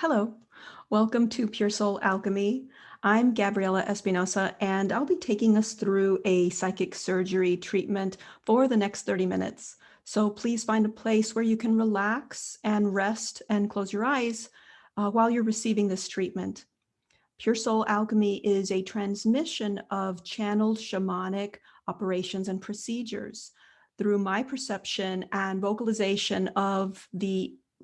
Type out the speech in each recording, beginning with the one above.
Hello, welcome to Pure Soul Alchemy. I'm Gabriella Espinosa, and I'll be taking us through a psychic surgery treatment for the next 30 minutes. So please find a place where you can relax and rest and close your eyes while you're receiving this treatment. Pure Soul Alchemy is a transmission of channeled shamanic operations and procedures through my perception and vocalization of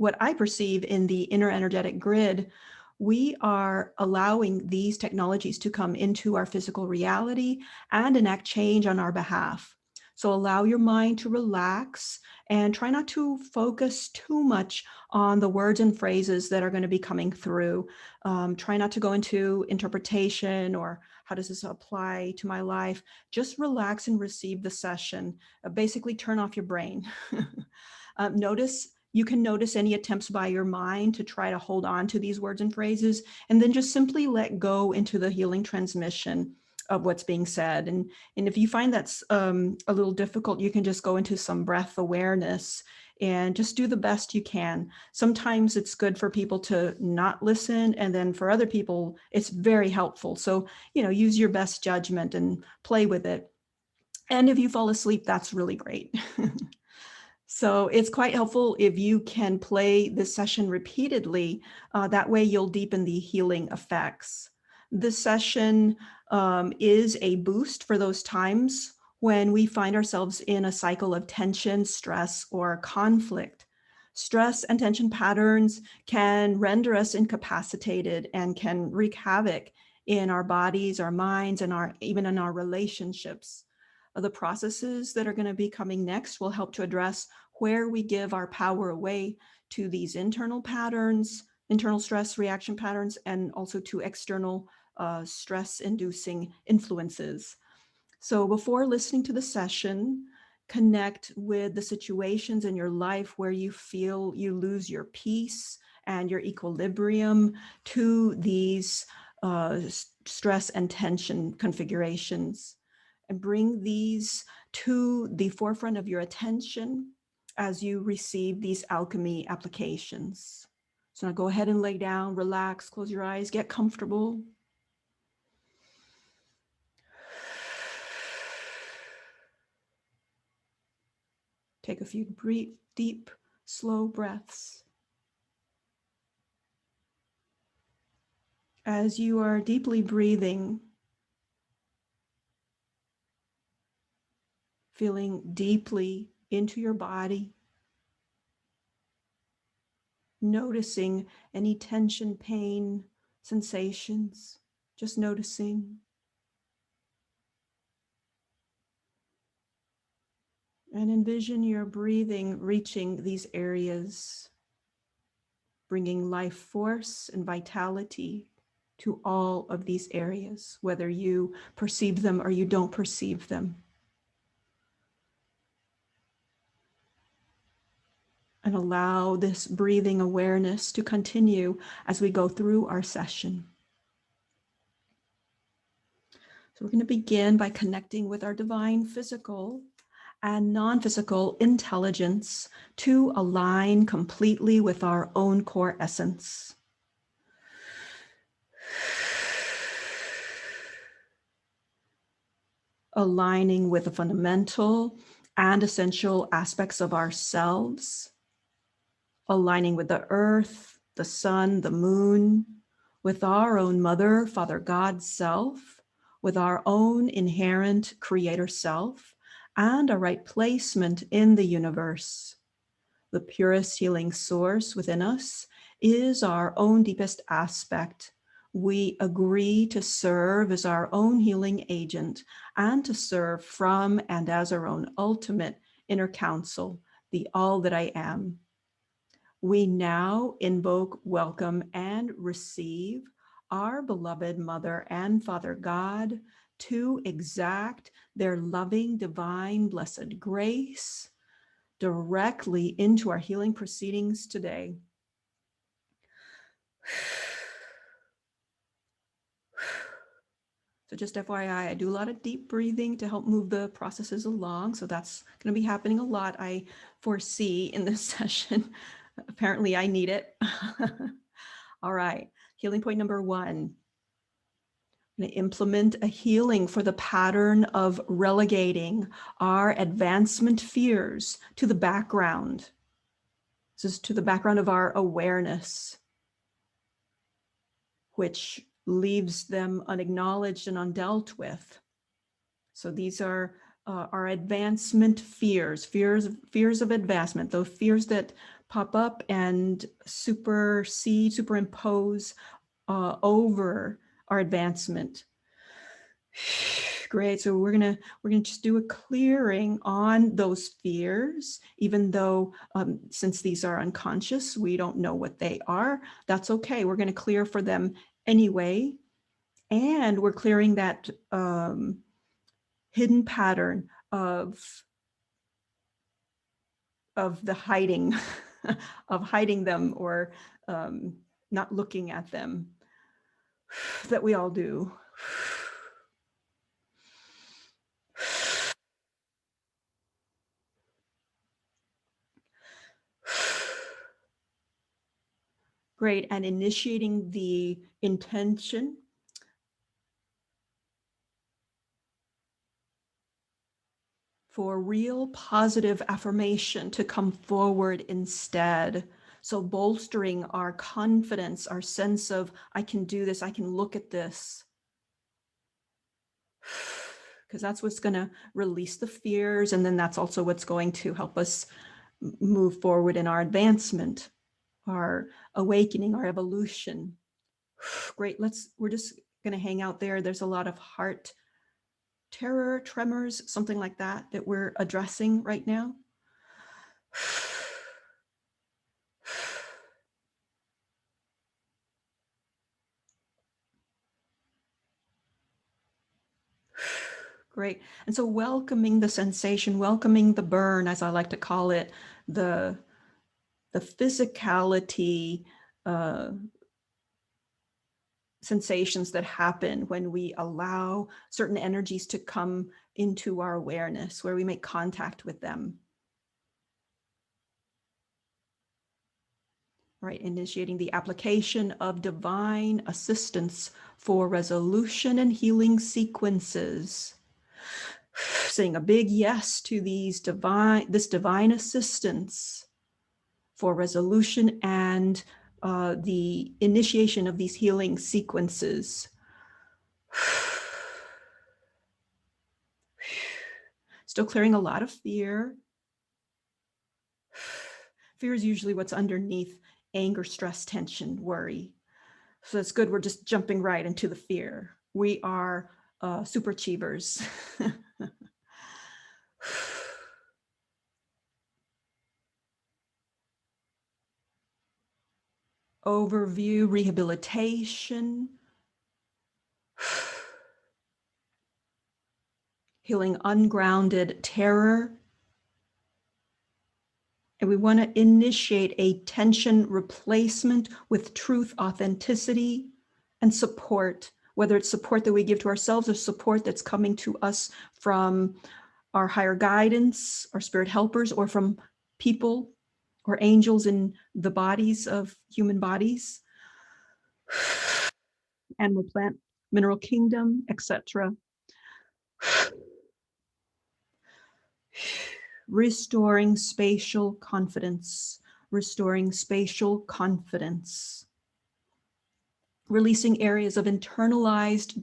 what I perceive in the inner energetic grid. We are allowing these technologies to come into our physical reality and enact change on our behalf. So allow your mind to relax and try not to focus too much on the words and phrases that are going to be coming through. Try not to go into interpretation or how does this apply to my life. Just relax and receive the session. Basically turn off your brain. You can notice any attempts by your mind to try to hold on to these words and phrases, and then just simply let go into the healing transmission of what's being said. And if you find that's a little difficult, you can just go into some breath awareness and just do the best you can. Sometimes it's good for people to not listen, and then for other people, it's very helpful. So, use your best judgment and play with it. And if you fall asleep, that's really great. So it's quite helpful if you can play this session repeatedly. That way you'll deepen the healing effects. This session is a boost for those times when we find ourselves in a cycle of tension, stress, or conflict. Stress and tension patterns can render us incapacitated and can wreak havoc in our bodies, our minds, and even in our relationships. The processes that are going to be coming next will help to address where we give our power away to these internal patterns, internal stress reaction patterns, and also to external stress-inducing influences. So before listening to the session, connect with the situations in your life where you feel you lose your peace and your equilibrium to these stress and tension configurations, and bring these to the forefront of your attention as you receive these alchemy applications. So now go ahead and lay down, relax, close your eyes, get comfortable. Take a few deep, slow breaths. As you are deeply breathing, feeling deeply into your body, noticing any tension, pain, sensations, just noticing. And envision your breathing reaching these areas, bringing life force and vitality to all of these areas, whether you perceive them or you don't perceive them. And allow this breathing awareness to continue as we go through our session. So we're going to begin by connecting with our divine physical and non-physical intelligence to align completely with our own core essence. Aligning with the fundamental and essential aspects of ourselves, aligning with the earth, the sun, the moon, with our own mother, Father God self, with our own inherent creator self, and a right placement in the universe. The purest healing source within us is our own deepest aspect. We agree to serve as our own healing agent and to serve from and as our own ultimate inner counsel, the all that I am. We now invoke, welcome, and receive our beloved Mother and Father God to exact their loving, divine, blessed grace directly into our healing proceedings today. So just FYI, I do a lot of deep breathing to help move the processes along. So that's going to be happening a lot, I foresee, in this session. Apparently I need it. All right. Healing point number 1. I'm going to implement a healing for the pattern of relegating our advancement fears to the background. This is to the background of our awareness, which leaves them unacknowledged and undealt with. So these are our advancement fears of advancement, those fears that pop up and superimpose over our advancement. Great. So we're gonna just do a clearing on those fears, even though since these are unconscious, we don't know what they are. That's okay. We're gonna clear for them anyway, and we're clearing that hidden pattern of the hiding, of hiding them or not looking at them that we all do. Great, and initiating the intention for real positive affirmation to come forward instead. So bolstering our confidence, our sense of, I can do this, I can look at this. Because that's what's going to release the fears, and then that's also what's going to help us move forward in our advancement, our awakening, our evolution. Great, we're just going to hang out there. There's a lot of heart terror, tremors, something like that we're addressing right now. Great. And so welcoming the sensation, welcoming the burn, as I like to call it, the physicality, sensations that happen when we allow certain energies to come into our awareness, where we make contact with them. Right, initiating the application of divine assistance for resolution and healing sequences. Saying a big yes to this divine assistance for resolution and the initiation of these healing sequences. Still clearing a lot of fear. Fear is usually what's underneath anger, stress, tension, worry. So that's good. We're just jumping right into the fear. We are super achievers. Overview, rehabilitation, healing ungrounded terror. And we want to initiate a tension replacement with truth, authenticity, and support, whether it's support that we give to ourselves or support that's coming to us from our higher guidance, our spirit helpers, or from people or angels in the bodies of human bodies, animal, plant, mineral kingdom, etc. Restoring spatial confidence, restoring spatial confidence. Releasing areas of internalized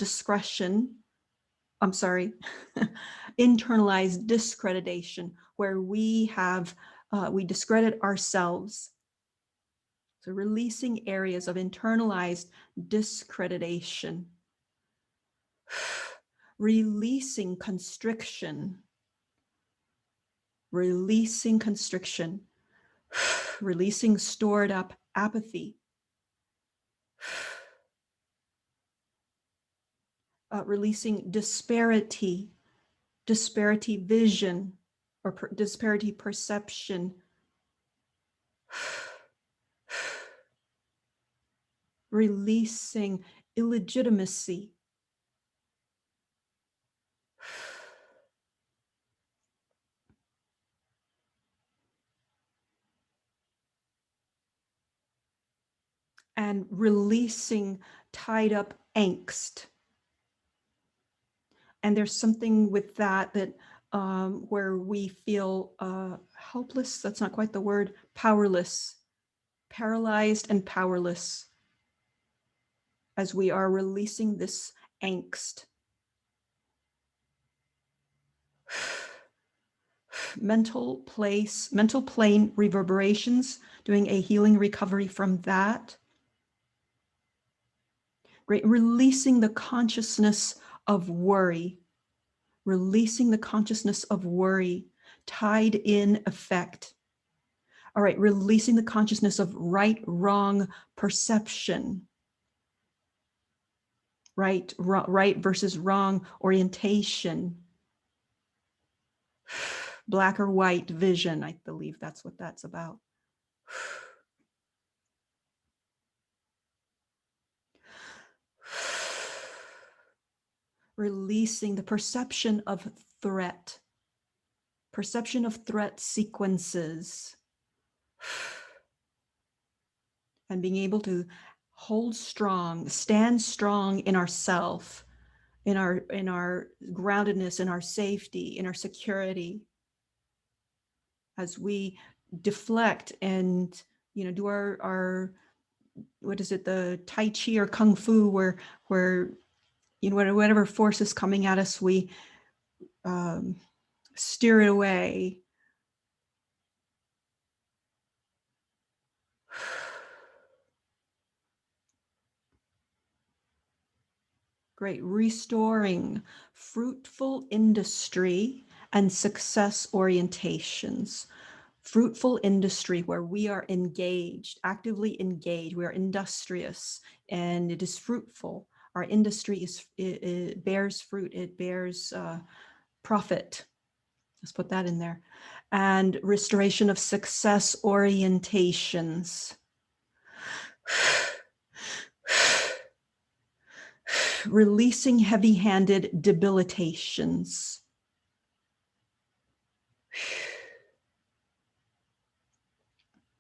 internalized discreditation, where we discredit ourselves. So releasing areas of internalized discreditation. Releasing constriction. Releasing constriction. Releasing stored up apathy. Releasing disparity vision, or disparity perception. Releasing illegitimacy. and releasing tied up angst. And there's something with that where we feel helpless, that's not quite the word, powerless, paralyzed and powerless as we are releasing this angst. Mental plane reverberations, doing a healing recovery from that. Great, releasing the consciousness of worry, releasing the consciousness of worry, tied in effect. All right, releasing the consciousness of right, wrong perception. Right versus wrong orientation. Black or white vision, I believe that's what that's about. Releasing the perception of threat sequences, and being able to hold strong, stand strong in ourself, in our groundedness, in our safety, in our security, as we deflect and do our what is it, the Tai Chi or Kung Fu, where whatever force is coming at us, we steer it away. Great, restoring fruitful industry and success orientations. Fruitful industry where we are engaged, actively engaged, we are industrious, and it is fruitful. Our industry it bears fruit, it bears profit. Let's put that in there. And restoration of success orientations. Releasing heavy-handed debilitations.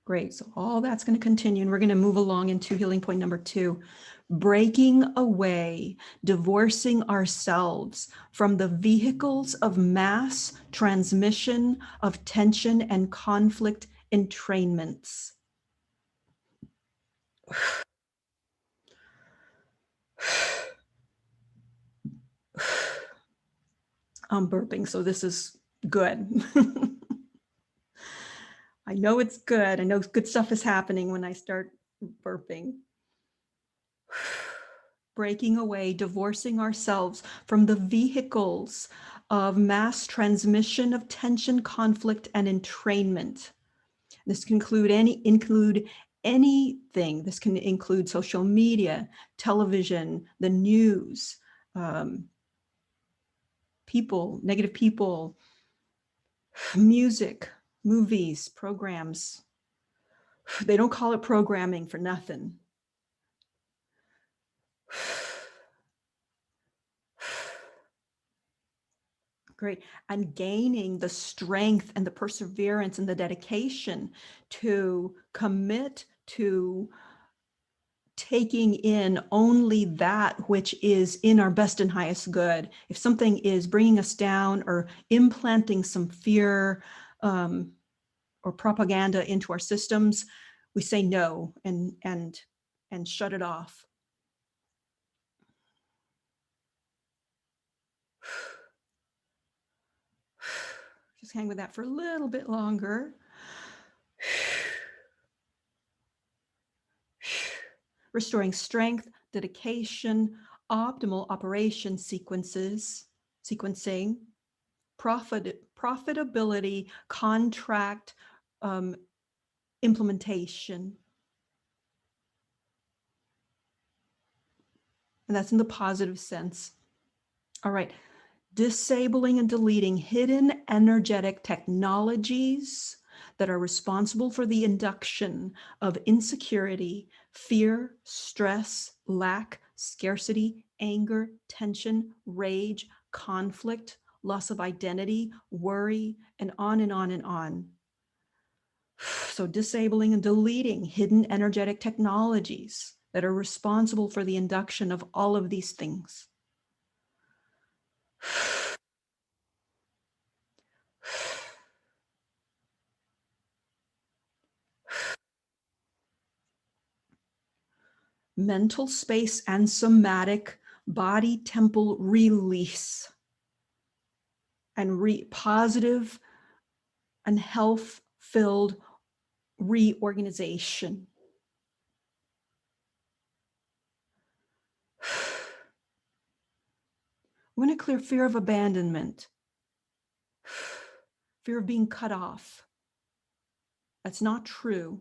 Great, so all that's going to continue, and we're going to move along into healing point number 2. Breaking away, divorcing ourselves from the vehicles of mass transmission of tension and conflict entrainments. I'm burping, so this is good. I know it's good. I know good stuff is happening when I start burping. Breaking away, divorcing ourselves from the vehicles of mass transmission of tension, conflict, and entrainment. This can include anything. This can include social media, television, the news, people, negative people, music, movies, programs. They don't call it programming for nothing. Great. And gaining the strength and the perseverance and the dedication to commit to taking in only that which is in our best and highest good. If something is bringing us down or implanting some fear or propaganda into our systems, we say no and shut it off. Just hang with that for a little bit longer. Restoring strength, dedication, optimal operation sequencing, profitability, contract implementation. And that's in the positive sense. All right. Disabling and deleting hidden energetic technologies that are responsible for the induction of insecurity, fear, stress, lack, scarcity, anger, tension, rage, conflict, loss of identity, worry, and on and on and on. So disabling and deleting hidden energetic technologies that are responsible for the induction of all of these things. Mental space and somatic body temple release and positive and health-filled reorganization. We want to clear fear of abandonment, fear of being cut off. That's not true.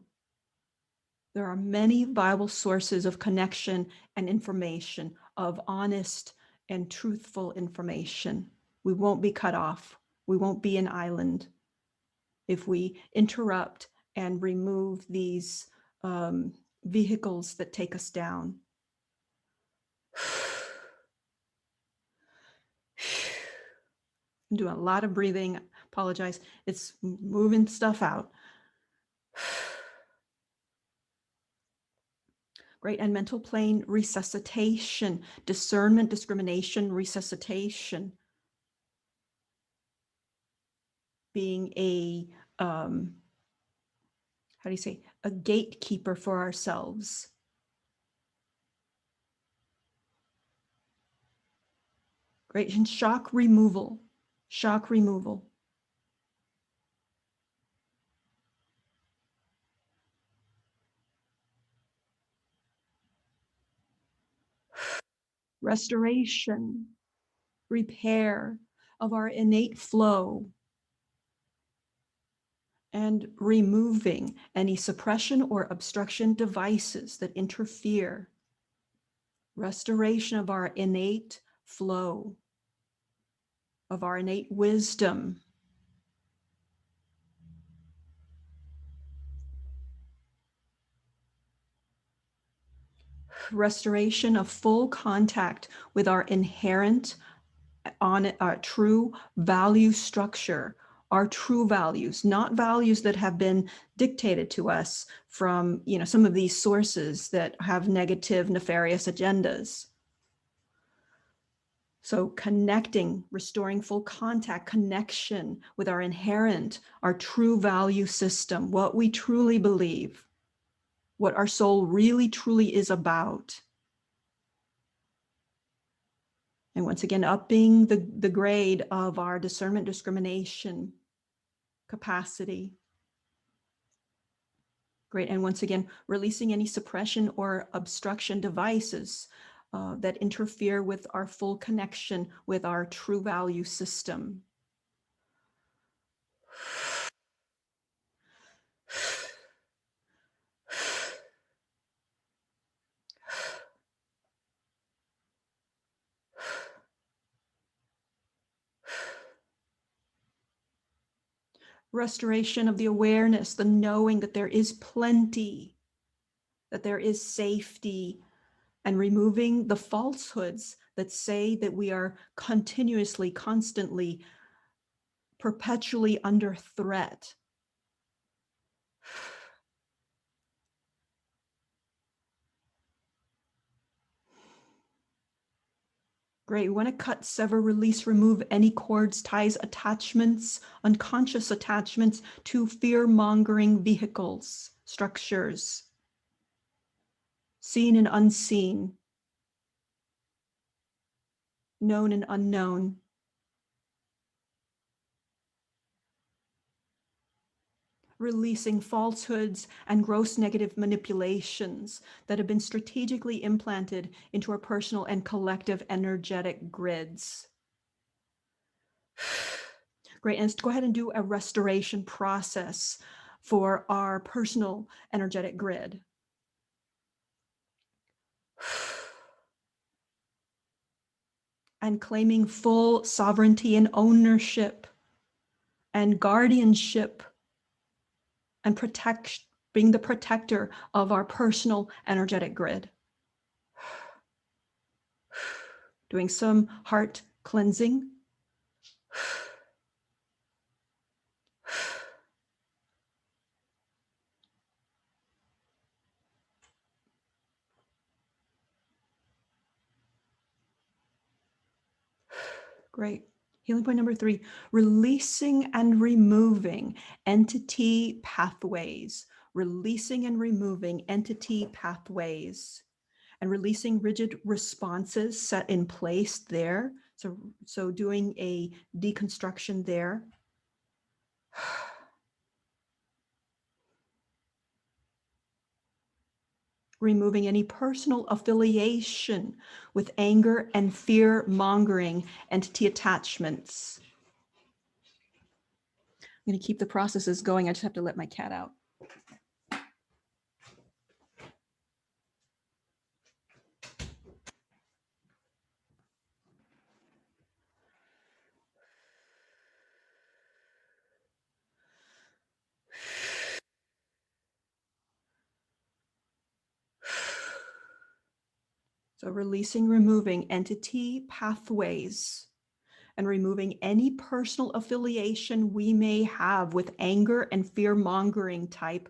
There are many Bible sources of connection and information, of honest and truthful information. We won't be cut off. We won't be an island if we interrupt and remove these vehicles that take us down. I'm doing a lot of breathing. Apologize. It's moving stuff out. Great. And mental plane resuscitation, discernment, discrimination, resuscitation. Being a, how do you say, a gatekeeper for ourselves. Great. And shock removal, shock removal. Restoration, repair of our innate flow, and removing any suppression or obstruction devices that interfere. Restoration of our innate flow, of our innate wisdom. Restoration of full contact with our inherent, on our true value structure, our true values, not values that have been dictated to us from, some of these sources that have negative, nefarious agendas. So connecting, restoring full contact, connection with our inherent, our true value system, what we truly believe, what our soul really truly is about. And once again, upping the grade of our discernment, discrimination capacity. Great. And once again, releasing any suppression or obstruction devices that interfere with our full connection with our true value system. Restoration of the awareness, the knowing that there is plenty, that there is safety, and removing the falsehoods that say that we are continuously, constantly, perpetually under threat. Great. We want to cut, sever, release, remove any cords, ties, attachments, unconscious attachments to fear-mongering vehicles, structures, seen and unseen, known and unknown. Releasing falsehoods and gross negative manipulations that have been strategically implanted into our personal and collective energetic grids. Great, and let's go ahead and do a restoration process for our personal energetic grid. And claiming full sovereignty and ownership and guardianship and being the protector of our personal energetic grid. Doing some heart cleansing. Great. Healing point number 3, releasing and removing entity pathways. Releasing and removing entity pathways. And releasing rigid responses set in place there. So doing a deconstruction there. Removing any personal affiliation with anger and fear-mongering entity attachments. I'm going to keep the processes going. I just have to let my cat out. So releasing, removing entity pathways and removing any personal affiliation we may have with anger and fear-mongering type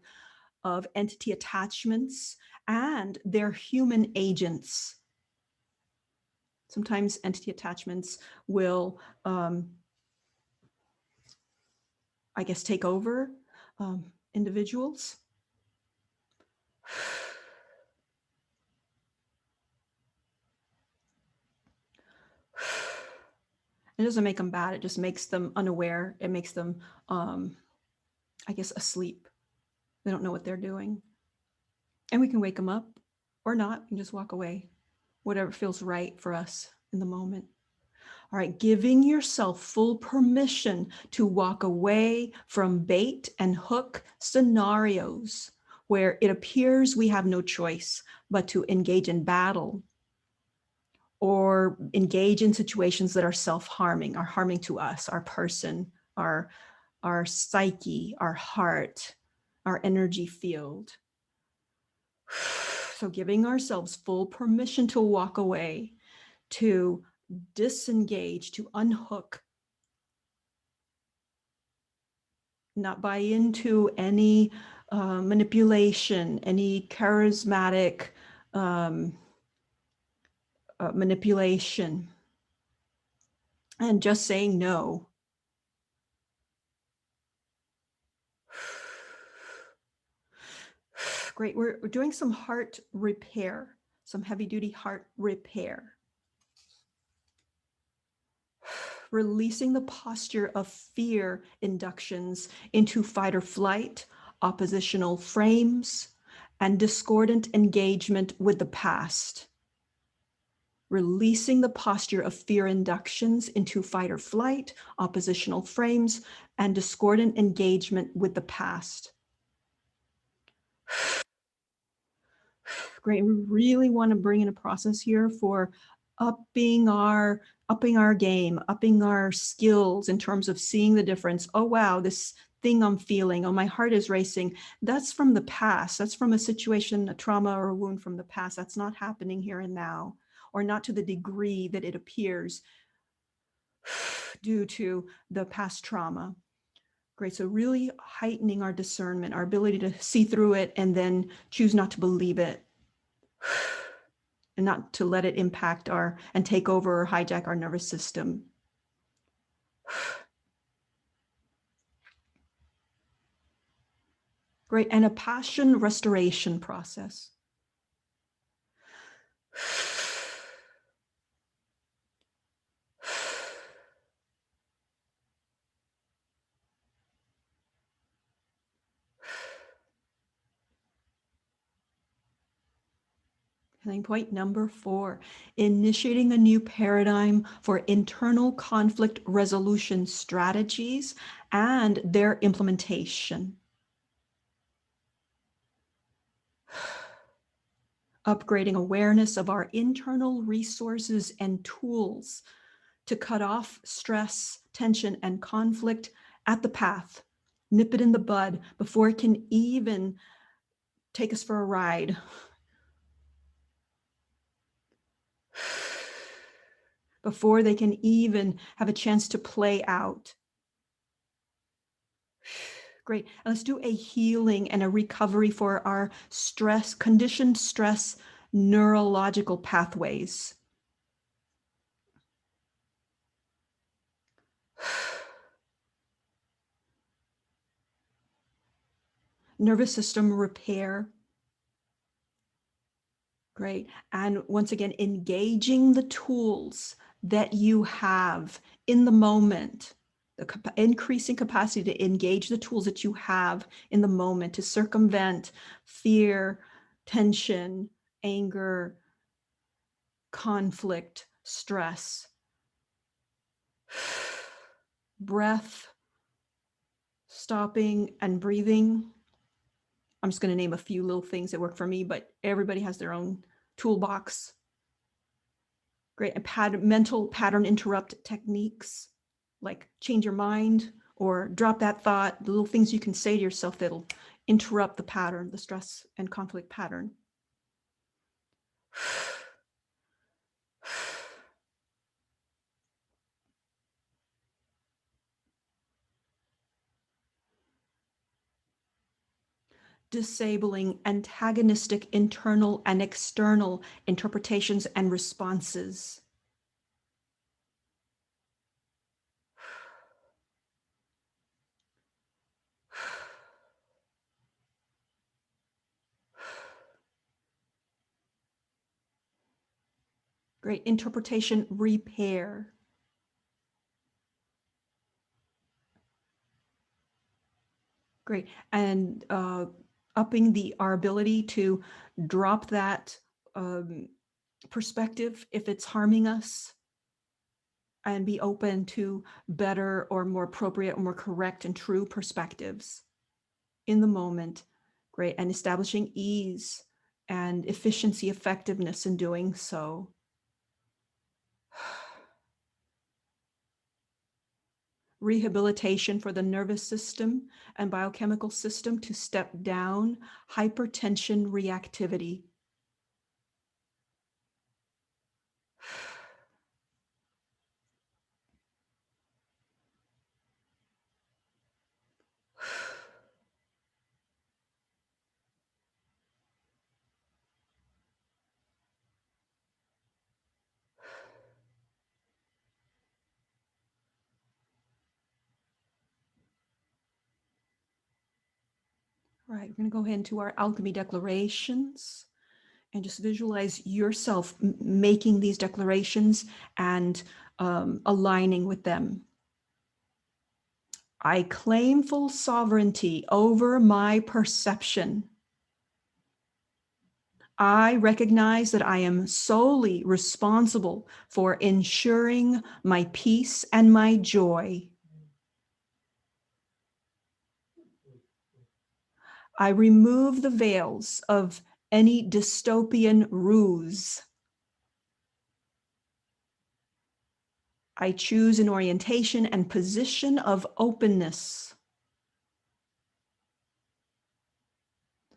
of entity attachments and their human agents. Sometimes entity attachments will, I guess, take over individuals. It doesn't make them bad. It just makes them unaware. It makes them, I guess, asleep. They don't know what they're doing. And we can wake them up or not and just walk away, whatever feels right for us in the moment. All right, giving yourself full permission to walk away from bait and hook scenarios where it appears we have no choice but to engage in battle or engage in situations that are self-harming, are harming to us, our person, our psyche, our heart, our energy field. So giving ourselves full permission to walk away, to disengage, to unhook, not buy into any manipulation, any charismatic manipulation, and just saying no. Great, we're doing some heart repair, some heavy duty heart repair. Releasing the posture of fear inductions into fight or flight, oppositional frames, and discordant engagement with the past. Releasing the posture of fear inductions into fight or flight, oppositional frames, and discordant engagement with the past. Great. We really want to bring in a process here for upping our game, upping our skills in terms of seeing the difference. Oh, wow, this thing I'm feeling, oh, my heart is racing. That's from the past. That's from a situation, a trauma or a wound from the past. That's not happening here and now, or not to the degree that it appears due to the past trauma. Great. So really heightening our discernment, our ability to see through it and then choose not to believe it and not to let it impact and take over or hijack our nervous system. Great. And a passion restoration process. Healing point number 4, initiating a new paradigm for internal conflict resolution strategies and their implementation. Upgrading awareness of our internal resources and tools to cut off stress, tension, and conflict at the path, nip it in the bud before it can even take us for a ride. Before they can even have a chance to play out. Great. And let's do a healing and a recovery for our conditioned stress neurological pathways. nervous system repair. Great. And once again, engaging the tools that you have in the moment, increasing capacity to engage the tools that you have in the moment to circumvent fear, tension, anger, conflict, stress. Breath, stopping and breathing. I'm just going to name a few little things that work for me, but everybody has their own toolbox. Great. And mental pattern interrupt techniques, like change your mind or drop that thought, the little things you can say to yourself that'll interrupt the pattern, the stress and conflict pattern. Disabling antagonistic internal and external interpretations and responses. Great. Interpretation repair. Great. And upping our ability to drop that perspective if it's harming us, and be open to better or more appropriate or more correct and true perspectives in the moment. Great. And establishing ease and efficiency, effectiveness in doing so. Rehabilitation for the nervous system and biochemical system to step down hypertension reactivity. All right, we're going to go ahead into our alchemy declarations and just visualize yourself making these declarations and aligning with them. I claim full sovereignty over my perception. I recognize that I am solely responsible for ensuring my peace and my joy. I remove the veils of any dystopian ruse. I choose an orientation and position of openness.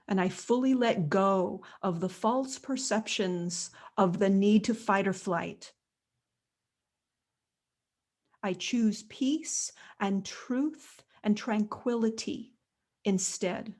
And I fully let go of the false perceptions of the need to fight or flight. I choose peace and truth and tranquility instead.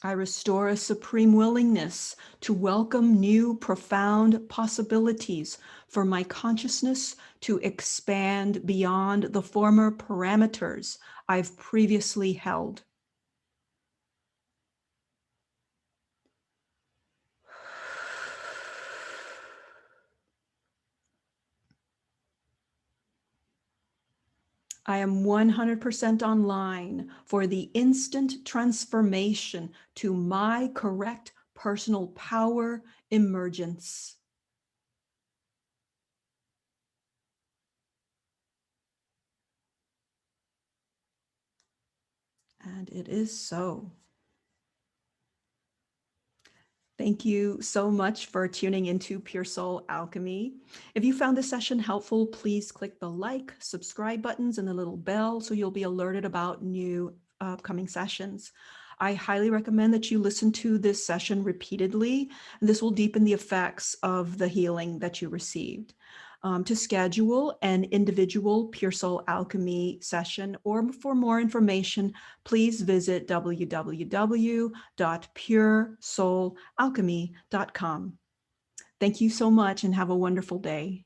I restore a supreme willingness to welcome new, profound possibilities for my consciousness to expand beyond the former parameters I've previously held. I am 100% online for the instant transformation to my correct personal power emergence. And it is so. Thank you so much for tuning into Pure Soul Alchemy. If you found this session helpful, please click the like, subscribe buttons and the little bell so you'll be alerted about new upcoming sessions. I highly recommend that you listen to this session repeatedly. This will deepen the effects of the healing that you received. To schedule an individual Pure Soul Alchemy session or for more information, please visit www.puresoulalchemy.com. Thank you so much and have a wonderful day.